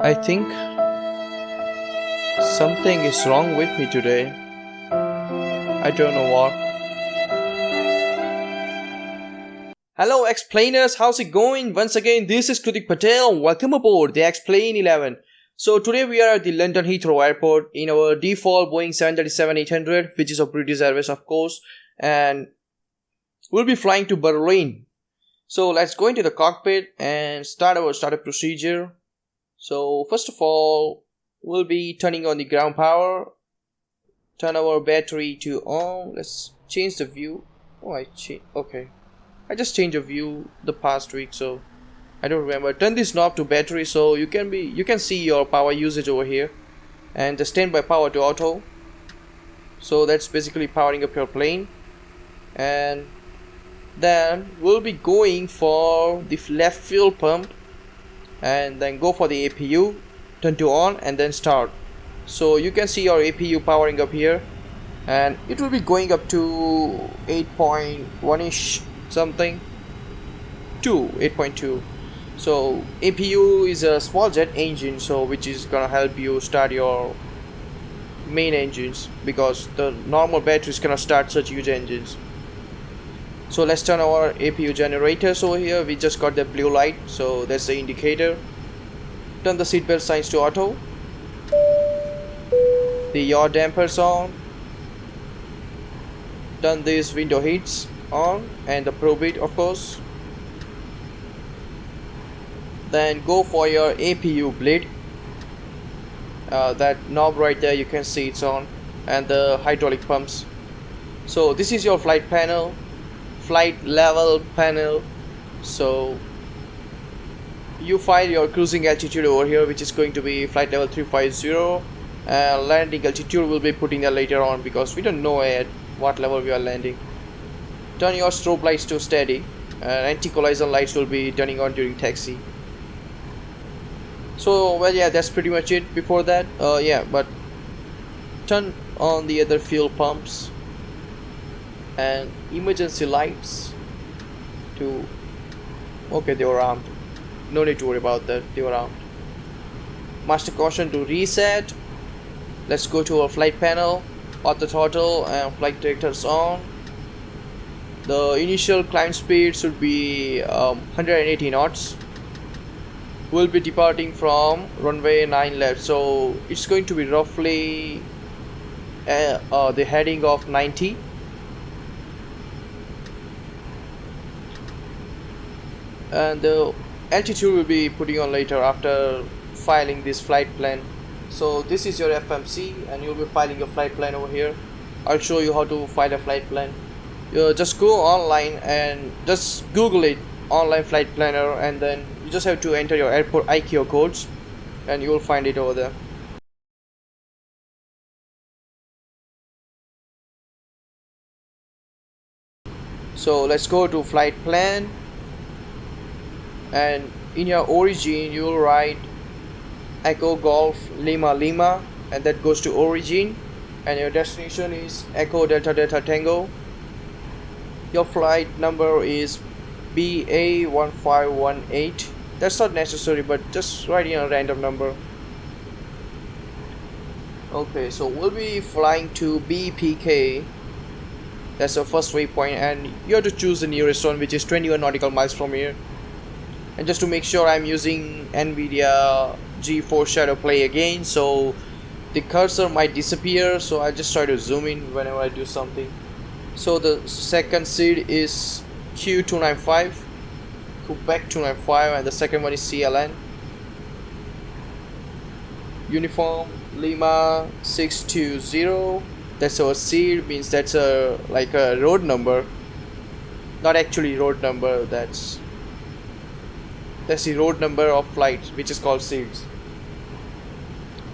I think something is wrong with me today. I don't know what. Hello explainers, how's it going? Once again, this is Patel. Welcome aboard the Explain 11. So today we are at the London Heathrow Airport in our default Boeing 737-800, which is of British Airways of course, and we'll be flying to Berlin. So let's go into the cockpit and start our startup procedure. So first of all, we'll be turning on the ground power, turn our battery to on. Let's change the view. Okay, I just changed the view the past week, so I don't remember. Turn this knob to battery so you can see your power usage over here, and the standby power to auto. So that's basically powering up your plane. And then we'll be going for the left fuel pump and then go for the APU, turn to on and then start. So you can see your APU powering up here, and it will be going up to 8.1ish something to 8.2. so APU is a small jet engine, so which is gonna help you start your main engines, because the normal batteries cannot start such huge engines. So let's turn our APU generators over here. We just got the blue light, so that's the indicator. Turn the seatbelt signs to auto. The yaw dampers on. Turn these window heats on and the probe heat of course. Then go for your APU bleed. That knob right there, you can see it's on, and the hydraulic pumps. So this is your flight panel, flight level panel. So you find your cruising altitude over here, which is going to be flight level 350. Landing altitude will be putting that later on because we don't know at what level we are landing. Turn your strobe lights to steady, and anti-collision lights will be turning on during taxi. So well, yeah, that's pretty much it. Before that, but turn on the other fuel pumps and emergency lights to, okay, they were armed, no need to worry about that, they were armed. Master caution to reset. Let's go to our flight panel, auto throttle and flight directors on. The initial climb speed should be 180 knots. We'll be departing from runway 9 left, so it's going to be roughly the heading of 90. And the altitude will be putting on later after filing this flight plan. So this is your FMC and you'll be filing your flight plan over here. I'll show you how to file a flight plan. You just go online and just Google it, online flight planner, and then you just have to enter your airport ICAO codes and you will find it over there. So let's go to flight plan, and in your origin you will write Echo Golf Lima Lima, and that goes to origin, and your destination is Echo Delta Delta Tango. Your flight number is BA1518. That's not necessary, but just write in a random number. Okay, so we'll be flying to BPK. That's our first waypoint, and you have to choose the nearest one, which is 21 nautical miles from here. And just to make sure, I'm using NVIDIA Geforce Shadow Play again, so the cursor might disappear, so I just try to zoom in whenever I do something. So the second seed is Q295, Quebec 295, and the second one is CLN. Uniform Lima 620. That's our seed, means that's like a road number, not actually road number. That's the road number of flight, which is called seeds.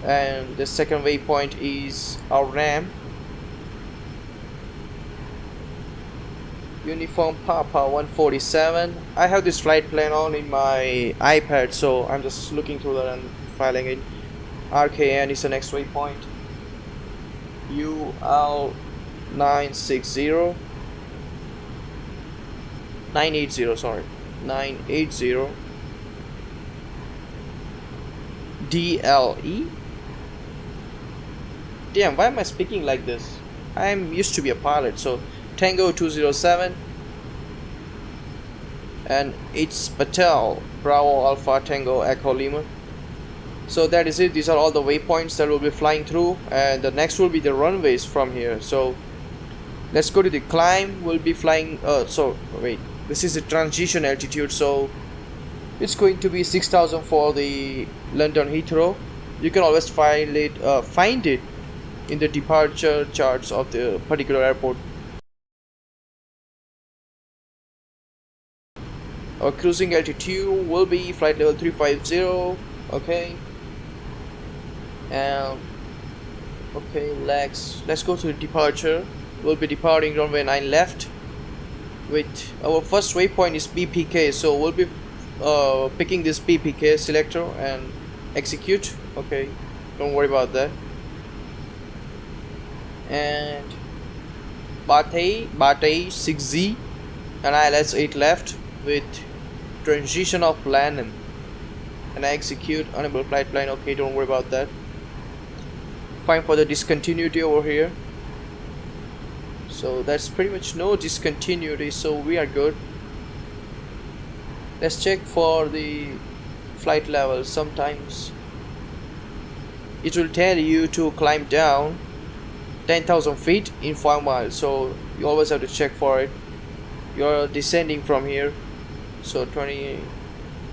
And the second waypoint is our RAM. Uniform Papa 147. I have this flight plan on in my iPad, so I'm just looking through that and filing it. RKN is the next waypoint. UL 960 980, sorry, 980. DLE. Damn, why am I speaking like this? I'm used to be a pilot. So Tango 207, and it's Patel, Bravo Alpha Tango Echo Lima. So that is it. These are all the waypoints that will be flying through, and the next will be the runways from here. So let's go to the climb. We'll be flying so wait, this is the transition altitude, so it's going to be 6,000 for the London Heathrow. You can always find it in the departure charts of the particular airport. Our cruising altitude will be flight level 350. Okay, and okay, let's go to the departure. We'll be departing runway 9 left. With our first waypoint is BPK, so we'll be picking this BPK selector and execute. Okay, don't worry about that. And Bate 6Z and ILS 8 left with transition of landing, and I execute unable flight plan. Okay, don't worry about that. Fine for the discontinuity over here. So that's pretty much no discontinuity, so we are good. Let's check for the flight level. Sometimes it will tell you to climb down 10,000 feet in 5 miles, so you always have to check for it. You're descending from here, so 20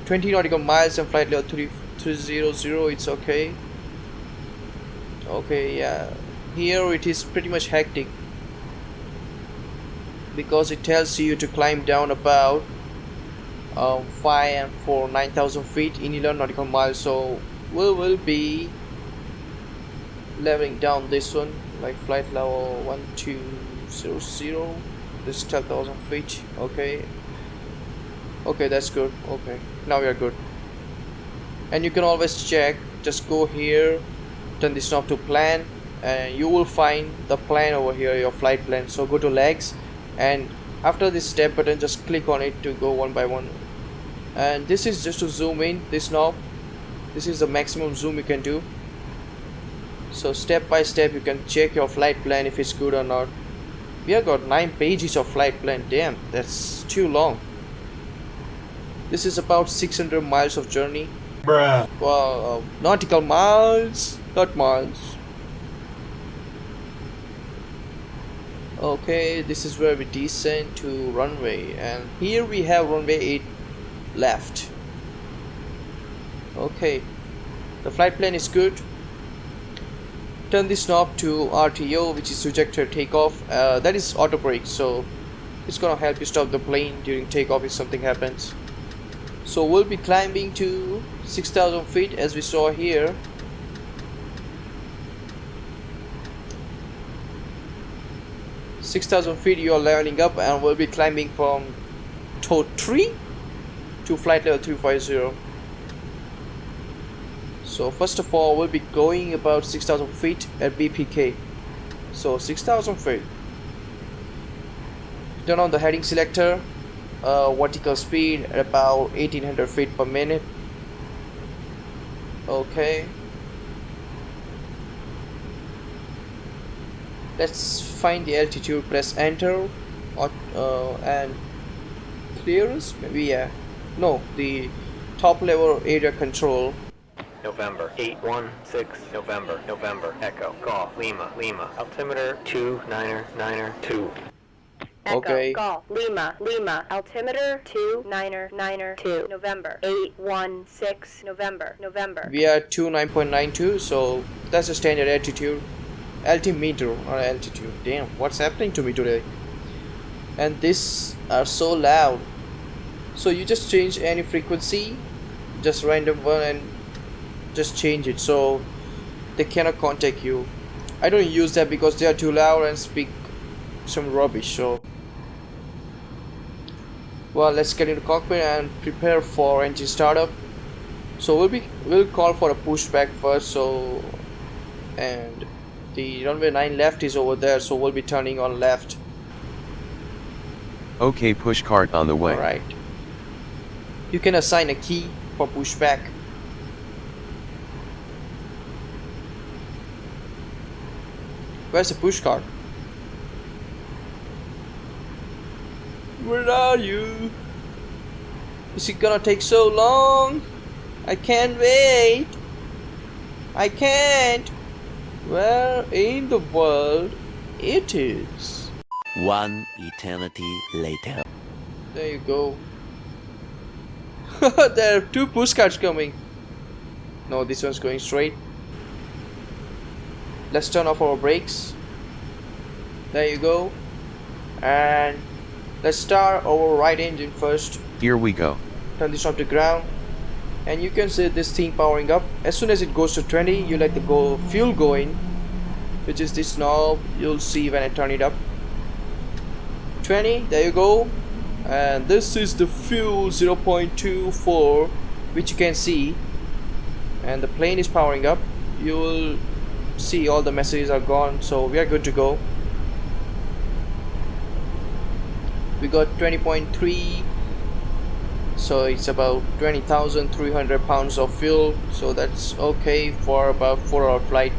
nautical miles and flight level 300. It's okay. Okay, yeah, here it is pretty much hectic because it tells you to climb down about 5 and 4 9,000 feet in 11 nautical miles. So we will be leveling down this one, like flight level 1200. This is 10,000 feet. Okay, that's good. Okay, now we are good. And you can always check, just go here, turn this knob to plan, and you will find the plan over here, your flight plan. So go to legs, and after this step button, just click on it to go one by one. And this is just to zoom in, this knob. This is the maximum zoom you can do. So step by step you can check your flight plan if it's good or not. We have got 9 pages of flight plan. Damn, that's too long. This is about 600 miles of journey. Bruh. Well, nautical miles, not miles. Okay, this is where we descend to runway, and here we have runway 8 left. Okay, the flight plan is good. Turn this knob to RTO, which is rejected takeoff. That is auto brake, so it's gonna help you stop the plane during takeoff if something happens. So we'll be climbing to 6,000 feet as we saw here. .6,000 feet you are leveling up, and we'll be climbing from tow 3 to flight level 350. So first of all, we'll be going about 6,000 feet at BPK. So 6,000 feet. Turn on the heading selector. Vertical speed at about 1800 feet per minute. Okay. Let's find the altitude. Press enter. And clearance. Maybe, yeah. No, the top level area control. November 816 November Echo Golf Lima altimeter 2992. Echo, Okay. Golf, Lima, altimeter 2992, November, 816, November. We are 29.92, so that's the standard altitude. Altimeter or altitude. Damn, what's happening to me today? And these are so loud. So you just change any frequency, just random one, and just change it so they cannot contact you. I don't use that because they are too loud and speak some rubbish. So well, let's get into cockpit and prepare for engine startup. So we'll call for a pushback first. So, and the runway 9 left is over there, so we'll be turning on left. Okay, push cart on the way. Alright, you can assign a key for pushback. Where's the push cart? Where are you? Is it gonna take so long? I can't wait. I can't. Where in the world it is? One eternity later. There you go. There are two push carts coming. No, this one's going straight. Let's turn off our brakes. There you go. And let's start our right engine first. Here we go. Turn this off to ground. And you can see this thing powering up. As soon as it goes to 20, you let the fuel go in, which is this knob. You'll see when I turn it up. 20, there you go. And this is the fuel 0.24, which you can see. And the plane is powering up. You will see all the messages are gone, so we are good to go. We got 20.3, so it's about 20,300 pounds of fuel, so that's okay for about 4-hour flight.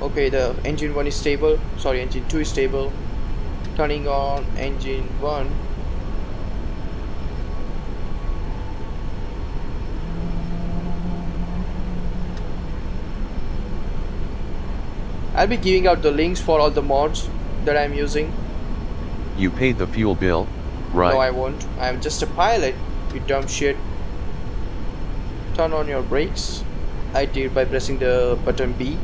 Okay, the engine 1 is stable, sorry, engine 2 is stable. Turning on engine 1. I'll be giving out the links for all the mods that I'm using. You paid the fuel bill, right? No, I won't. I'm just a pilot, you dumb shit. Turn on your brakes. I did by pressing the button B.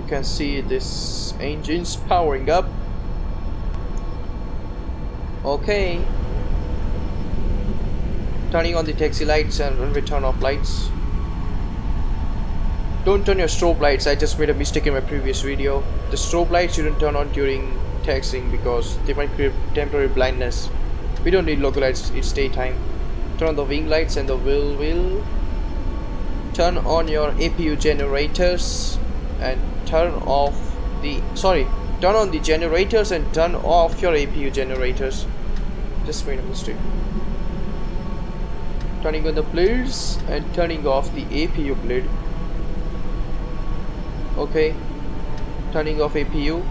You can see this engine's powering up. Okay. Turning on the taxi lights and runway turn off lights. Don't turn your strobe lights, I just made a mistake in my previous video. The strobe lights shouldn't turn on during taxiing because they might create temporary blindness. We don't need local lights, it's daytime. Turn on the wing lights and the wheel. Turn on your APU generators and turn on the generators and turn off your APU generators. Just made a mistake. Turning on the blades and turning off the APU blade. Okay, turning off APU.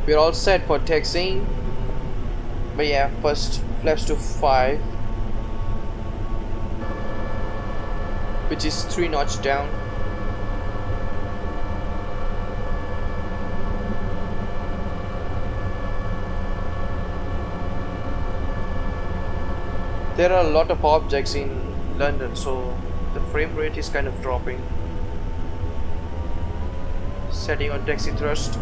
We're all set for taxiing. But yeah, first flaps to 5, which is 3 notches down. There are a lot of objects in London, so the frame rate is kind of dropping. Setting on taxi thrust.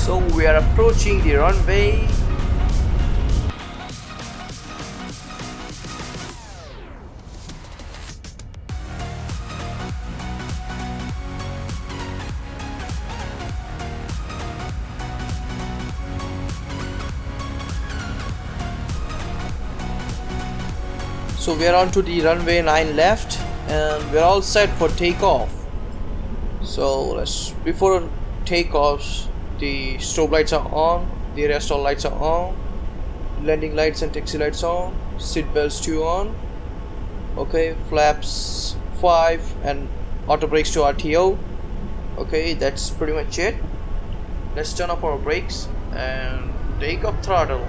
So we are approaching the runway. So we are on to the runway 9 left and we're all set for takeoff. So before takeoffs, the strobe lights are on, the rest all lights are on, landing lights and taxi lights on, seat belts 2 on. Okay, flaps 5 and auto brakes to RTO. Okay, that's pretty much it. Let's turn off our brakes and take up throttle.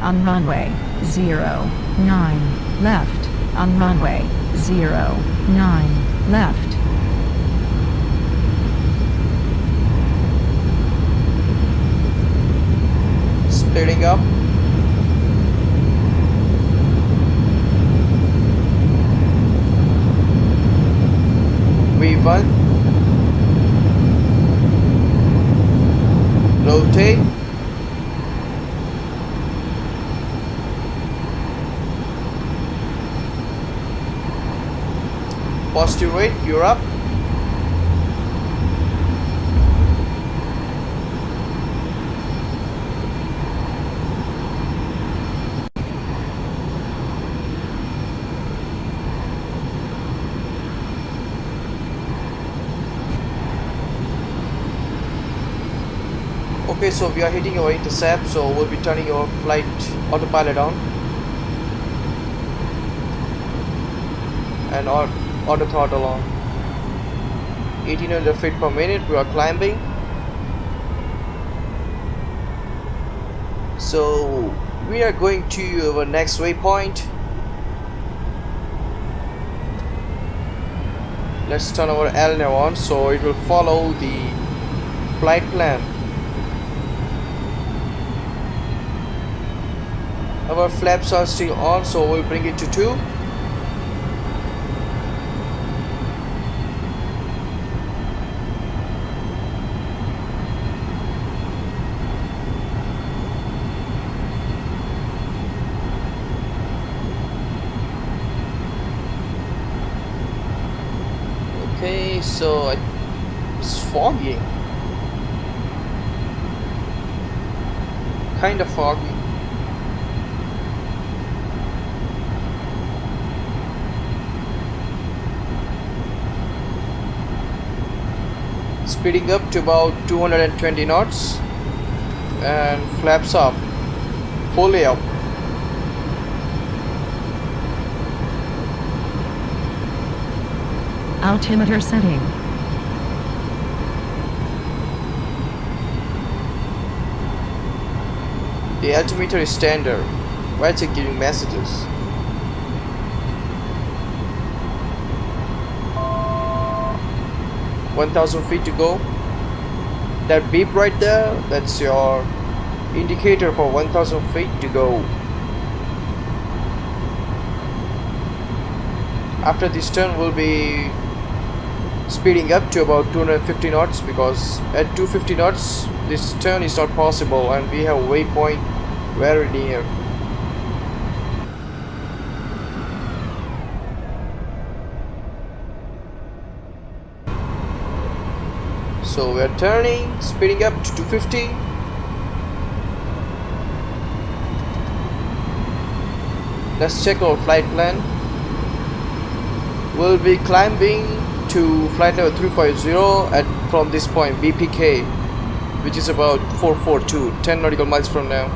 On runway 09 left. On runway 09 left. speeding up. V1. Rotate. Positive rate, you're up. Okay, so we are hitting our intercept, so we'll be turning our flight autopilot on and auto throttle on. 1800 feet per minute, we are climbing. So we are going to our next waypoint. Let's turn our Alienware on so it will follow the flight plan. Our flaps are still on, so we'll bring it to 2. Okay, so it's foggy. Kind of foggy. Speeding up to about 220 knots and flaps up, fully up. Altimeter setting. The altimeter is standard. Why is it giving messages? $1,000 feet to go. That beep right there, that's your indicator for 1,000 feet to go. After this turn, we'll be speeding up to about 250 knots because at 250 knots this turn is not possible and we have waypoint very near. So we are turning, speeding up to 250. Let's check our flight plan. We'll be climbing to flight level 350 from this point, BPK, which is about 442, 10 nautical miles from now.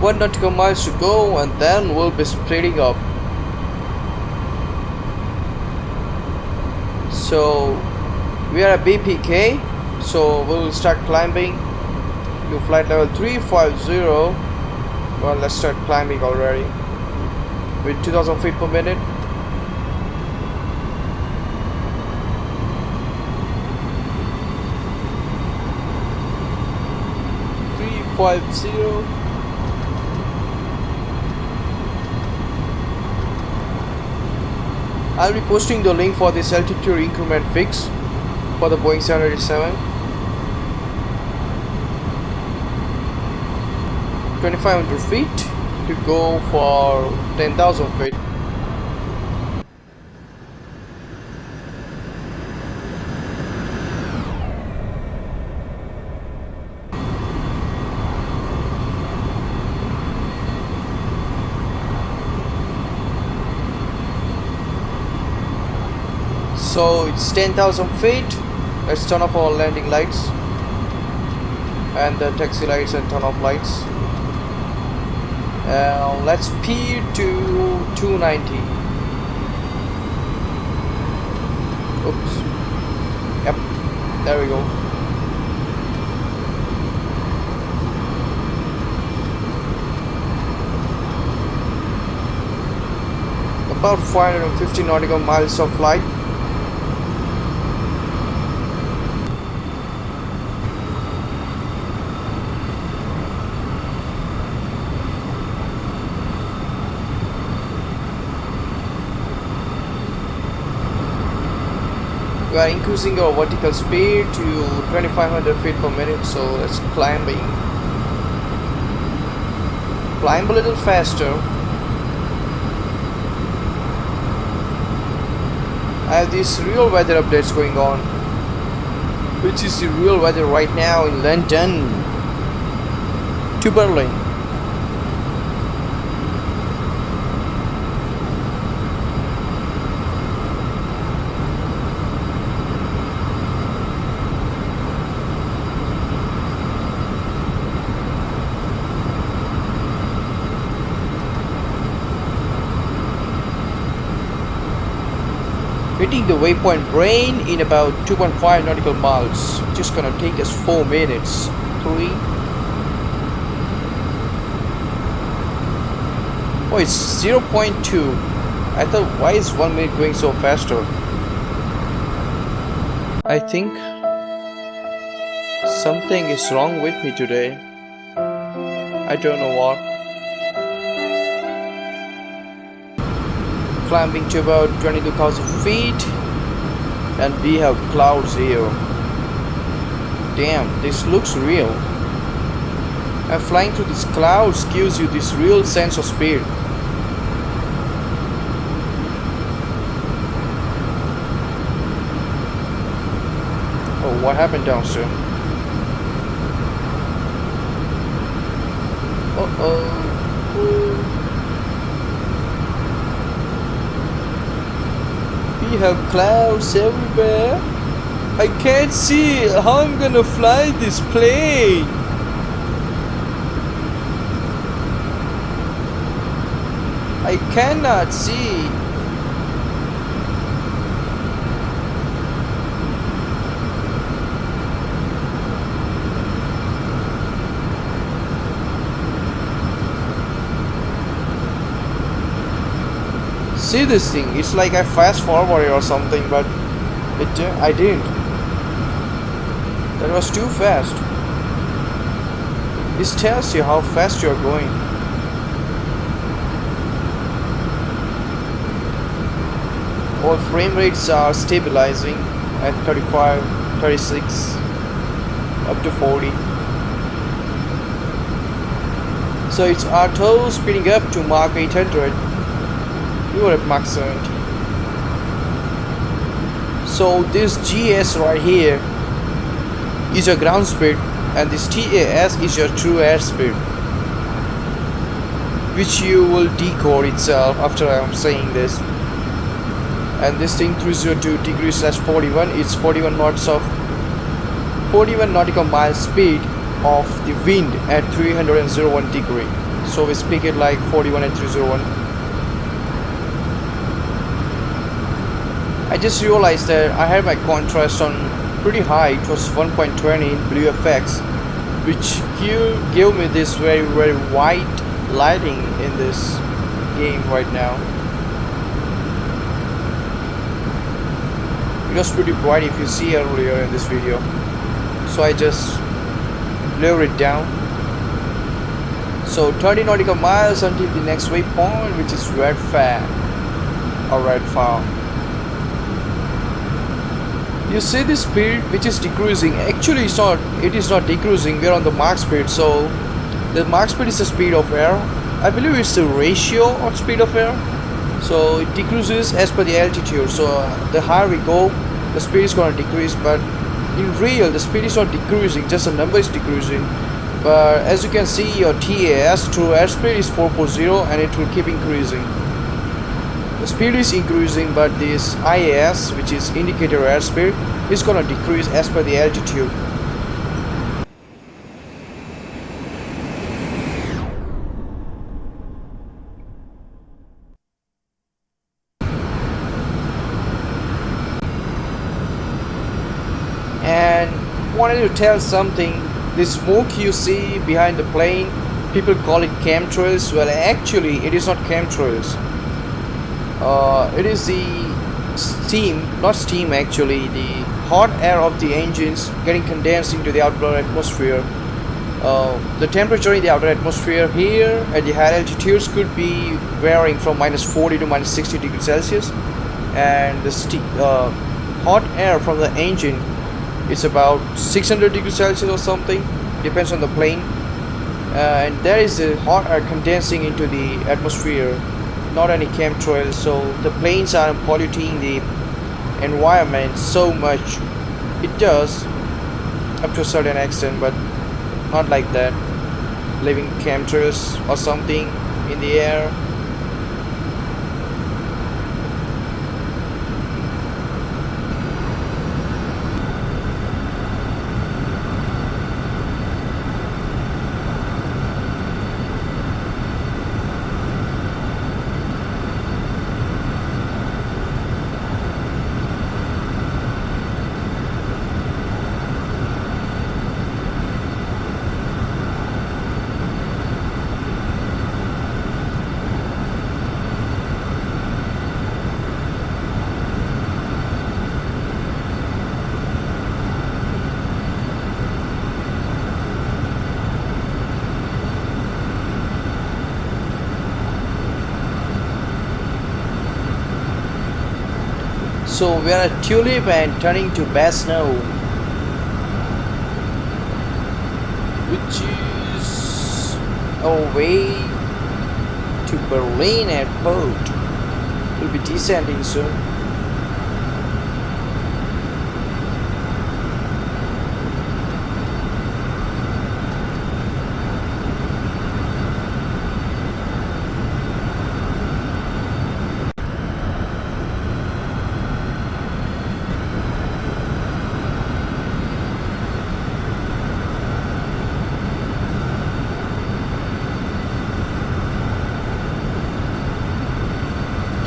One nautical miles to go and then we'll be speeding up. So we are at BPK, so we'll start climbing to flight level 350. Well, let's start climbing already with 2,000 feet per minute. I'll be posting the link for this altitude increment fix for the Boeing 787. 2,500 feet to go for 10,000 feet. So it's 10,000 feet. Let's turn off our landing lights and the taxi lights and turn off lights. Let's speed to 290. Oops. Yep, there we go. About 550 nautical miles of flight. We are increasing our vertical speed to 2500 feet per minute, so let's climb a little faster. I have these real weather updates going on, which is the real weather right now in London to Berlin. Hitting the waypoint brain in about 2.5 nautical miles. Just gonna take us 4 minutes. 3. Oh, it's 0.2. I thought, why is 1 minute going so faster? I think something is wrong with me today. I don't know what. Climbing to about 22,000 feet, and we have clouds here. Damn, this looks real. And flying through these clouds gives you this real sense of speed. Oh, what happened downstairs? Uh-oh. We have clouds everywhere. I can't see how I'm gonna fly this plane. I cannot see. See this thing, it's like I fast forwarded or something, but I didn't. That was too fast. This tells you how fast you're going. All frame rates are stabilizing at 35, 36, up to 40. So it's auto speeding up to Mach 800. We were at Mach 70. So this GS right here is your ground speed, and this TAS is your true airspeed, which you will decode itself after I am saying this. And this thing 302 degrees /41 is 41 nautical miles speed of the wind at 301 degree. So we speak it like 41 at 301. I just realized that I had my contrast on pretty high. It was 1.20 in blue FX, which gave me this very white lighting in this game right now. It was pretty bright if you see earlier in this video, so I just lower it down. So 30 nautical miles until the next waypoint, which is Red Flag or Red Farm. You see this speed which is decreasing. Actually it is not decreasing, we are on the Mach speed. So the Mach speed is the speed of air. I believe it's the ratio of speed of air. So it decreases as per the altitude. So the higher we go, the speed is going to decrease. But in real, the speed is not decreasing, just the number is decreasing. But as you can see, your TAS true airspeed is 440, and it will keep increasing. The speed is increasing, but this IAS, which is indicator airspeed, is gonna decrease as per the altitude. And wanted to tell something. This smoke you see behind the plane, people call it chemtrails. Well, actually it is not chemtrails. It is the steam, not steam actually, the hot air of the engines getting condensed into the outer atmosphere. The temperature in the outer atmosphere here at the high altitudes could be varying from -40 to -60 degrees Celsius, and the hot air from the engine is about 600 degrees Celsius or something, depends on the plane. And there is the hot air condensing into the atmosphere, not any chemtrails. So the planes are polluting the environment so much. It does up to a certain extent, but not like that, leaving chemtrails or something in the air. So we are at Tulip and turning to Basno, which is away to Berlin Airport. We'll be descending soon.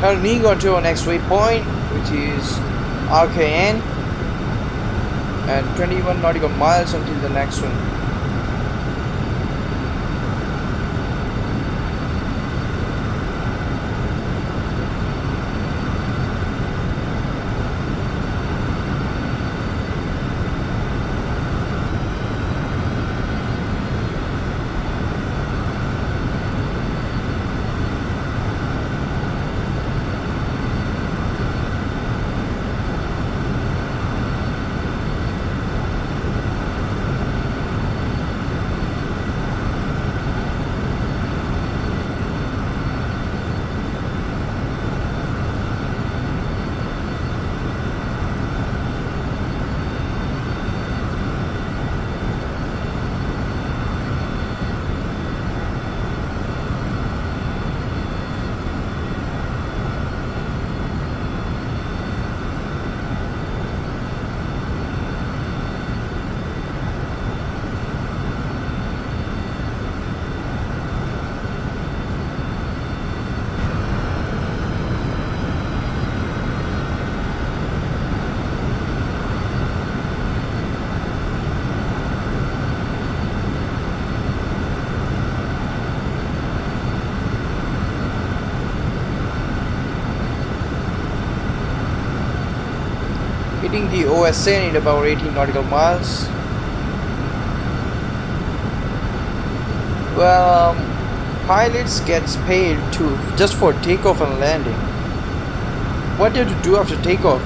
Turning on to our next waypoint, which is RKN, and 21 nautical miles until the next one. Hitting the OSN in about 18 nautical miles. Well, pilots gets paid just for takeoff and landing. What do you have to do after takeoff?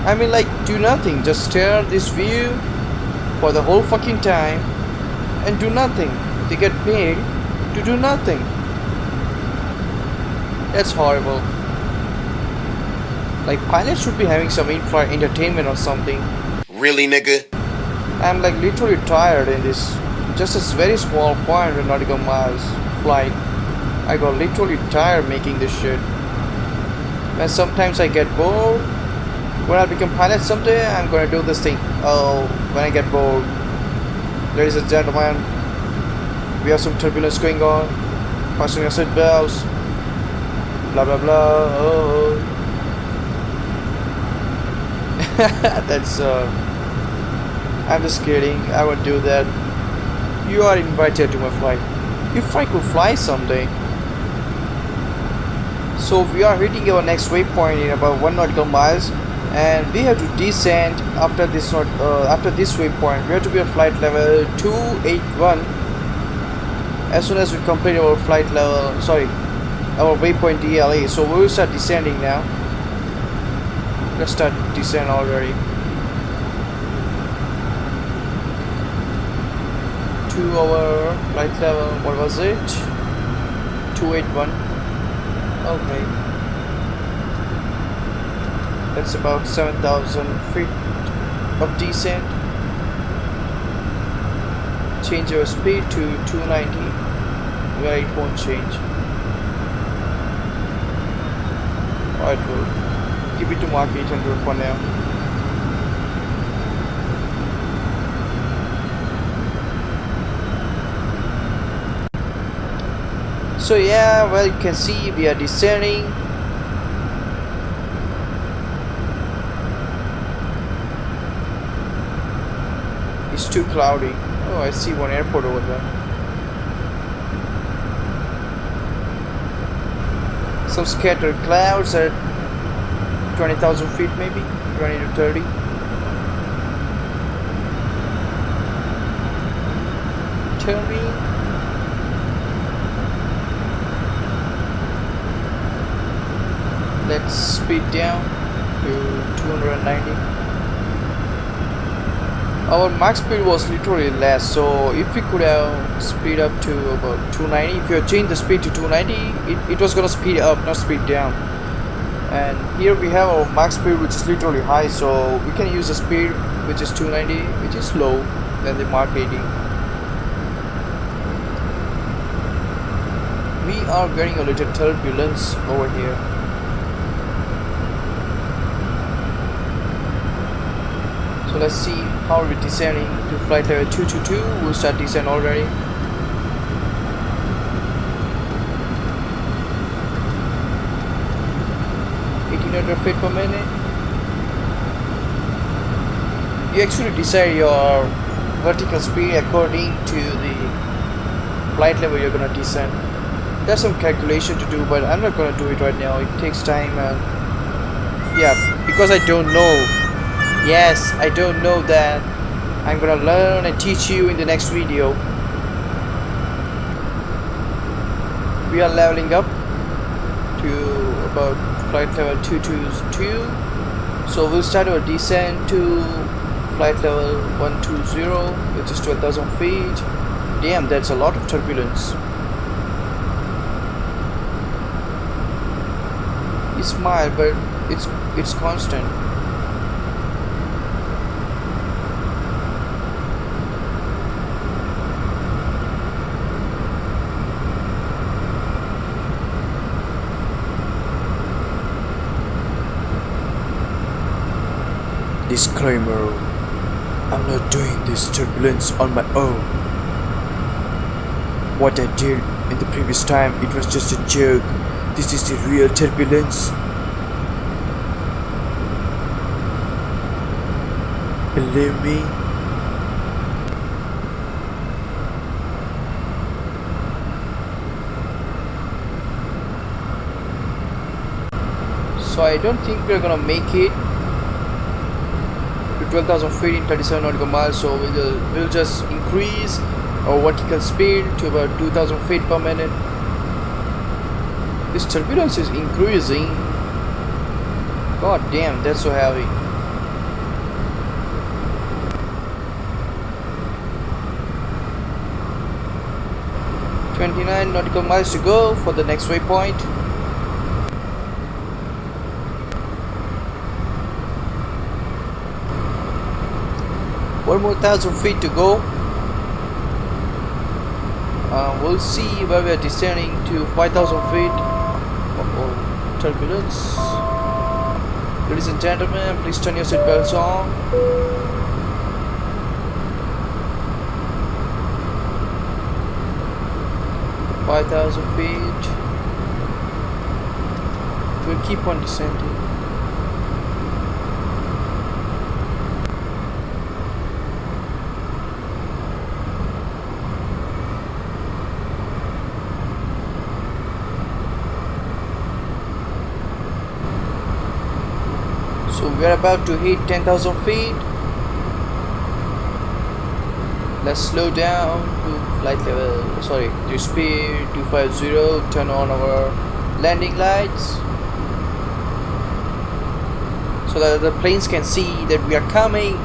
I mean, like, do nothing, just stare at this view for the whole fucking time and do nothing. They get paid to do nothing. That's horrible. Like, pilots should be having some in-flight entertainment or something. Really, nigga? I'm like literally tired in this, just a very small 500 nautical miles flight. I got literally tired making this shit. and sometimes I get bored. When I become pilot someday, I'm gonna do this thing. Oh, when I get bored. Ladies and gentlemen, we have some turbulence going on. Fasten your seatbelts. Blah blah blah. Oh. That's I'm just kidding. I won't do that. You are invited to my flight. If I could fly someday. So we are hitting our next waypoint in about 1 nautical miles, and we have to descend after this waypoint. We have to be at flight level 281 as soon as we complete our our waypoint DLE. So we will start descending now. Let's start descent already. To our flight level, what was it? 281. Okay. That's about 7,000 feet of descent. Change our speed to 290. Well, it won't change. Alright, we'll keep it to Mark 800 for now. So yeah, well, you can see we are descending. It's too cloudy. Oh, I see one airport over there. Some scattered clouds at 20,000 feet, maybe 20 to 30. Turning. Let's speed down to 290. Our max speed was literally less, so if we could have speed up to about 290, if you change the speed to 290, it was gonna speed up, not speed down. And here we have our max speed, which is literally high, so we can use the speed which is 290, which is low than the Mark 80. We are getting a little turbulence over here. So let's see how we're descending to flight level 222. We'll start descent already. Feet per minute. You actually decide your vertical speed according to the flight level you're gonna descend. There's some calculation to do, but I'm not gonna do it right now. It takes time, and yeah, because I don't know. Yes, I don't know that. I'm gonna learn and teach you in the next video. We are leveling up to about flight level 222, so we'll start our descent to flight level 120, which is 12,000 feet. Damn, that's a lot of turbulence. It's mild, but it's constant. Disclaimer, I'm not doing this turbulence on my own. What I did in the previous time, it was just a joke. This is the real turbulence. Believe me. So I don't think we're gonna make it 12,000 feet in 37 nautical miles, so we'll just increase our vertical speed to about 2,000 feet per minute. This turbulence is increasing. God damn, that's so heavy. "29 nautical miles to go for the next waypoint." One more 1,000 feet to go. We'll see where we are descending to 5,000 feet. Uh-oh, turbulence. Ladies and gentlemen, please turn your seatbelts on. "5,000 feet. We'll keep on descending. So we are about to hit 10,000 feet. Let's slow down to flight level, to speed 250, turn on our landing lights so that the planes can see that we are coming.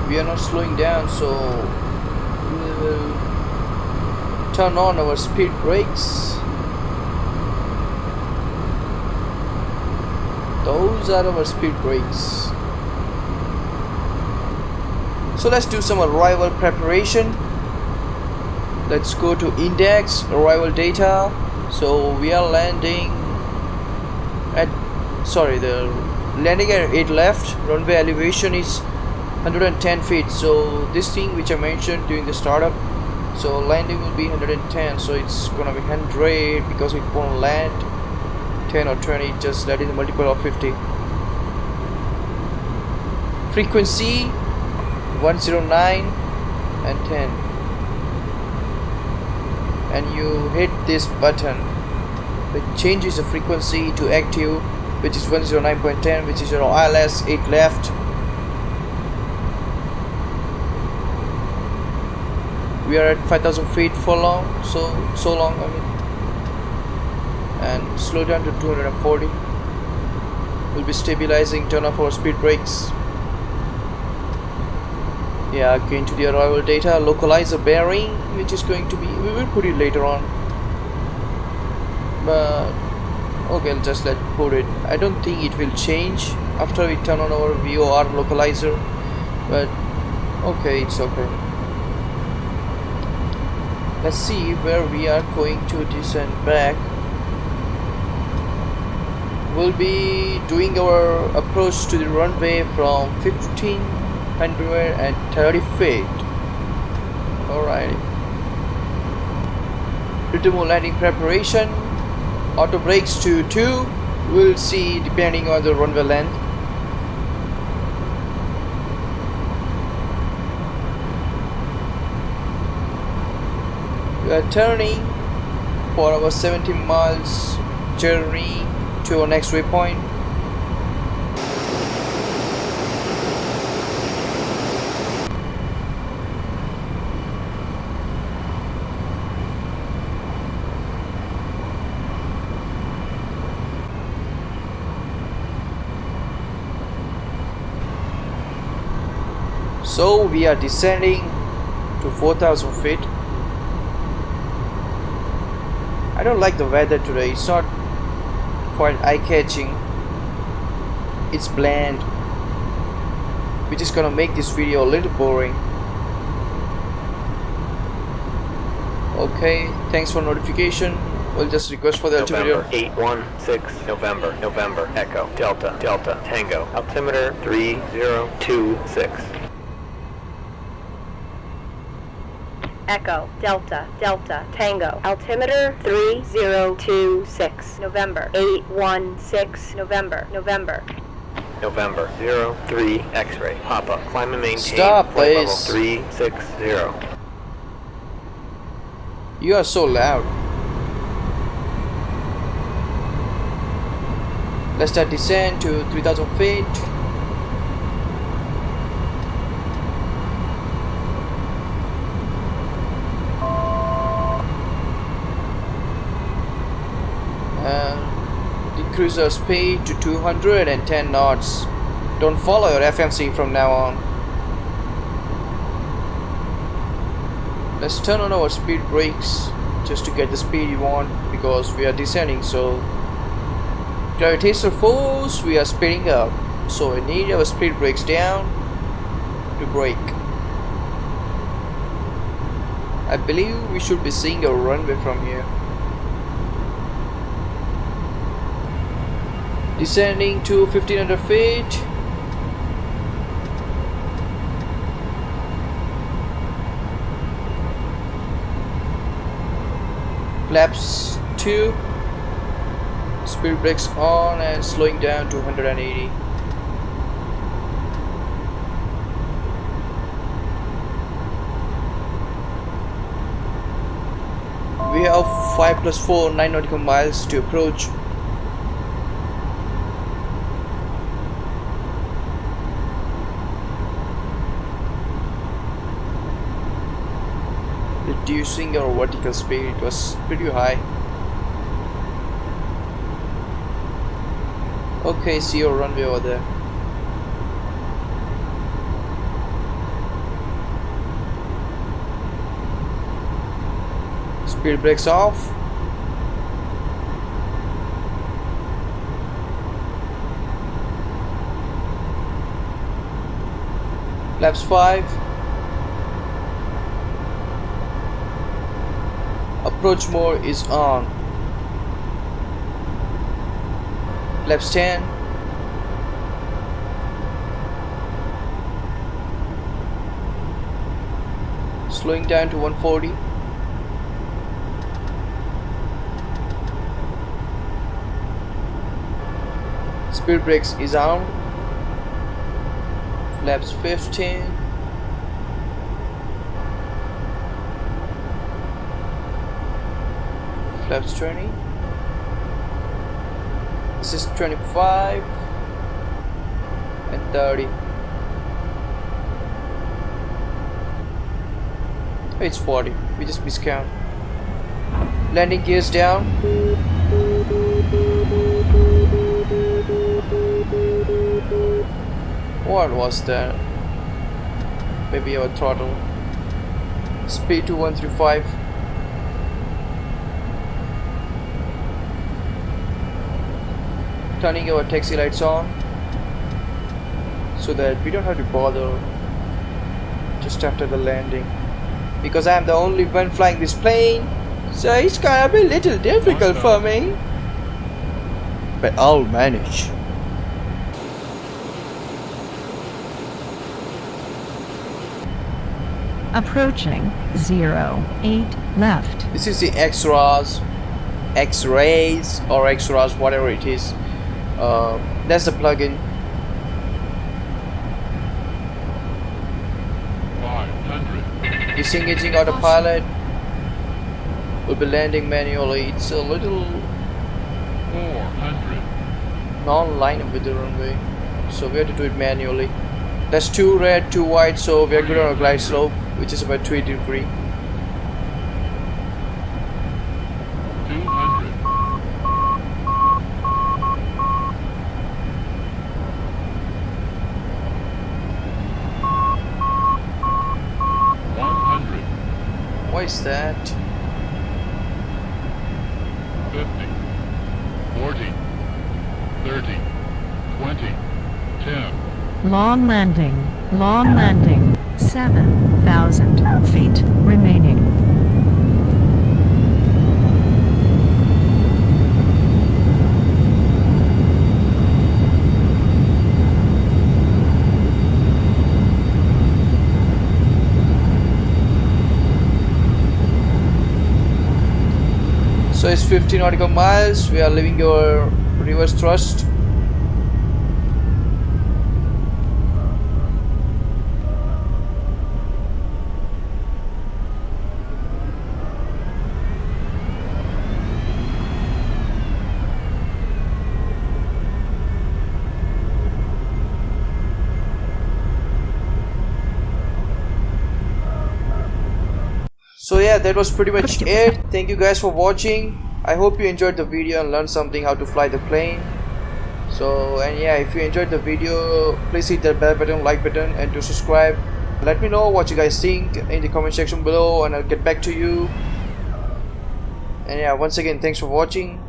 We are not slowing down, so we will turn on our speed brakes. Those are our speed brakes. So let's do some arrival preparation. Let's go to index arrival data. So we are landing at the landing at 8 left. Runway elevation is 110 feet. So this thing which I mentioned during the startup, so landing will be 110, so it's gonna be 100 because it won't land 10 or 20, just that is a multiple of 50. Frequency 109 and 10, and you hit this button which changes the frequency to active, which is 109.10, which is your ILS 8 left. We are at 5,000 feet for long, so long, I mean, and slow down to 240. We'll be stabilizing, turn off our speed brakes. Yeah, going to the arrival data, localize the bearing, which is going to be, we will put it later on, but okay, just let's put it. I don't think it will change after we turn on our VOR localizer, but okay, it's okay. Let's see where we are going to descend back. We'll be doing our approach to the runway from 1,530 feet. Alright. Return landing preparation. Auto brakes to 2. We'll see depending on the runway length. We are turning for our 17 miles journey to our next waypoint. So we are descending to 4,000 feet. I don't like the weather today. It's not quite eye-catching. It's bland, which is gonna make this video a little boring. Okay, thanks for notification. We'll just request for the altimeter. November 816, November, Echo, Delta, Tango, altimeter 3026. Echo, Delta, Tango, altimeter 3026, November, 816, November. November 03 X-ray, Papa, climb and maintain. Stop, flight level please. 360. You are so loud. Let's start descent to 3,000 feet. Decrease our speed to 210 knots. Don't follow your FMC from now on. Let's turn on our speed brakes just to get the speed you want, because we are descending, so gravitational force, we are speeding up, so we need our speed brakes down to brake. I believe we should be seeing a runway from here. Descending to 1500 feet. Flaps 2. Speed brakes on and slowing down to 180. We have 5 plus 4, 9 nautical miles to approach. Reducing our vertical speed, it was pretty high. Okay, see your runway over there. Speed brakes off. Flaps 5. Approach mode is on. Flaps 10. Slowing down to 140. Speed brakes is on. Flaps 15. Flaps 20. This is 25 and 30. It's 40. We just miscount. Landing gears down. What was that? Maybe our throttle. Speed to 135. Turning our taxi lights on so that we don't have to bother just after the landing, because I'm the only one flying this plane, so it's gonna be a little difficult for me, but I'll manage. Approaching 08 left. This is the X-rays or X-rays, whatever it is. That's the plugin. 500. Disengaging autopilot. We'll be landing manually. It's a little 400. non-line up with the runway, so we have to do it manually. That's 2 red, 2 white, so we are good on a glide slope, which is about 3 degrees. 200. 100. What is that? 50. 40. 30. 20. 10. Long landing. 7,000 feet remaining. So it's 50 nautical miles. We are leaving your reverse thrust. So yeah, that was pretty much it. Thank you guys for watching. I hope you enjoyed the video and learned something how to fly the plane. So, and yeah, if you enjoyed the video, please hit that bell button, like button, and to subscribe. Let me know what you guys think in the comment section below, and I'll get back to you. And yeah, once again, thanks for watching.